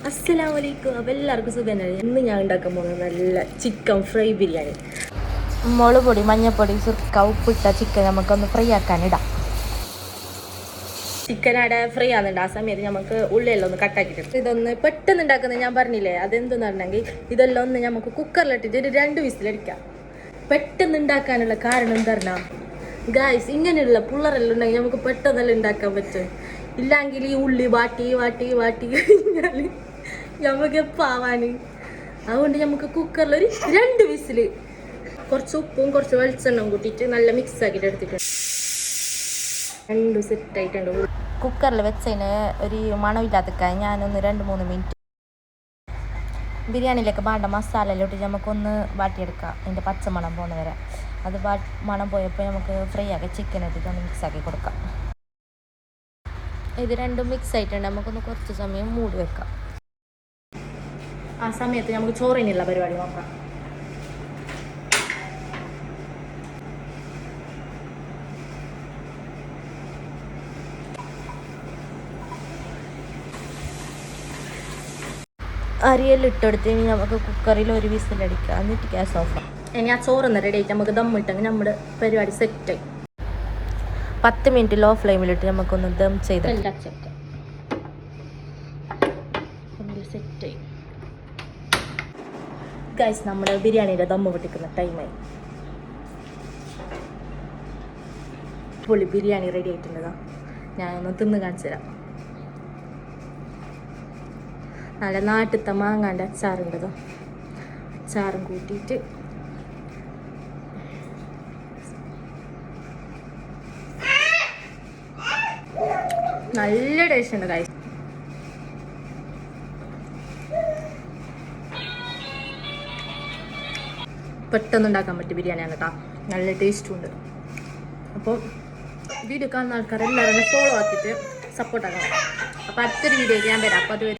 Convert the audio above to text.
അസ്സലാമലൈക്കും. അപ്പോൾ എല്ലാവർക്കും സുഖമല്ലേ? ഇന്ന് ഞാൻ ഉണ്ടാക്കാൻ പോകുന്നത് നല്ല ചിക്കൻ ഫ്രൈ ബിരിയാണി. മുളക് പൊടി, മഞ്ഞൾപ്പൊടി, സുർക്ക, ഉപ്പിട്ട ചിക്കൻ നമുക്കൊന്ന് ഫ്രൈ ആക്കാനിടാം. ചിക്കൻ അവിടെ ഫ്രൈ ആകുന്നുണ്ട്. ആ സമയത്ത് നമുക്ക് ഉള്ളിയെല്ലാം ഒന്ന് കട്ടാക്കിയിട്ട് ഇതൊന്ന് പെട്ടെന്ന് ഉണ്ടാക്കുന്നത് ഞാൻ പറഞ്ഞില്ലേ. അതെന്തെന്ന് പറഞ്ഞെങ്കിൽ ഇതെല്ലാം ഒന്ന് നമുക്ക് കുക്കറിലിട്ടിട്ട് ഒരു 2 വിസിലടിക്കാം. പെട്ടെന്ന് ഉണ്ടാക്കാനുള്ള കാരണം എന്താ പറഞ്ഞാൽ ഗായ്സ്, ഇങ്ങനെയുള്ള പിള്ളേരെല്ലാം ഉണ്ടെങ്കിൽ നമുക്ക് പെട്ടെന്നെല്ലാം ഉണ്ടാക്കാൻ പറ്റും. ഇല്ലെങ്കിൽ ഈ ഉള്ളി വാട്ടി കഴിഞ്ഞാൽ നമുക്ക് എപ്പാവാന്. അതുകൊണ്ട് നമുക്ക് കുക്കറിൽ ഒരു 2 വിസിൽ, കുറച്ച് ഉപ്പും കുറച്ച് വെളിച്ചെണ്ണയും കൂട്ടിയിട്ട് നല്ല മിക്സ് ആക്കിയിട്ട് എടുത്തിട്ടുണ്ട്. 2 സെറ്റ് ആയിട്ടുണ്ട്. കുക്കറിൽ വെച്ചതിന് ഒരു മണമില്ലാത്തക്കായി ഞാനൊന്ന് 2-3 മിനിറ്റ് ബിരിയാണിയിലേക്ക് വേണ്ട മസാലയിലോട്ട് നമുക്കൊന്ന് വാട്ടിയെടുക്കാം. അതിൻ്റെ പച്ചമണം പോകുന്ന വരെ. അത് മണം പോയപ്പോൾ നമുക്ക് ഫ്രൈ ആക്കി ചിക്കൻ ഇട്ടിട്ട് ഒന്ന് മിക്സ് ആക്കി കൊടുക്കാം. ഇത് രണ്ടും മിക്സ് ആയിട്ടുണ്ട്. നമുക്കൊന്ന് കുറച്ച് സമയം മൂടി വെക്കാം. ആ സമയത്ത് നമുക്ക് ചോറിനുള്ള പരിപാടി നോക്കാം. അരിയെല്ലാം ഇട്ടെടുത്ത് നമുക്ക് കുക്കറിൽ ഒരു വിസിലടിക്കുക. എന്നിട്ട് ഗ്യാസ് ഓഫ് ആക്കാം. ഇനി ആ ചോറൊന്ന് റെഡി ആയിട്ട് നമുക്ക് ദമ്മിട്ടെങ്കിൽ നമ്മുടെ പരിപാടി സെറ്റായി. 10 മിനിറ്റ് ലോ ഫ്ലെയിമിലിട്ട് നമുക്കൊന്ന് ദം ചെയ്ത് സെറ്റായി. ഗൈസ്, നമ്മുടെ ബിരിയാണിയുടെ ദമ്മ് പൊട്ടിക്കുന്ന ടൈമായി. പൊളി ബിരിയാണി റെഡി ആയിട്ടുള്ളതാ. ഞാനൊന്ന് തിന്ന് കാണിച്ചു തരാം. നല്ല നാട്ടിലത്തെ മാങ്ങാൻ്റെ അച്ചാറുണ്ടതോ. അച്ചാറും കൂട്ടിയിട്ട് നല്ല ടേസ്റ്റ് ഉണ്ട് ഗൈസ്. പെട്ടെന്ന് ഉണ്ടാക്കാൻ പറ്റിയ ബിരിയാണിയാണ് കേട്ടോ. നല്ല ടേസ്റ്റും ഉണ്ട്. അപ്പോൾ വീഡിയോ കാണുന്ന ആൾക്കാർ എല്ലാവരും ഫോളോ ആക്കിയിട്ട് സപ്പോർട്ട് ആക്കണം. അപ്പോൾ അടുത്തൊരു വീഡിയോ ഞാൻ വരാം. അപ്പോൾ അത്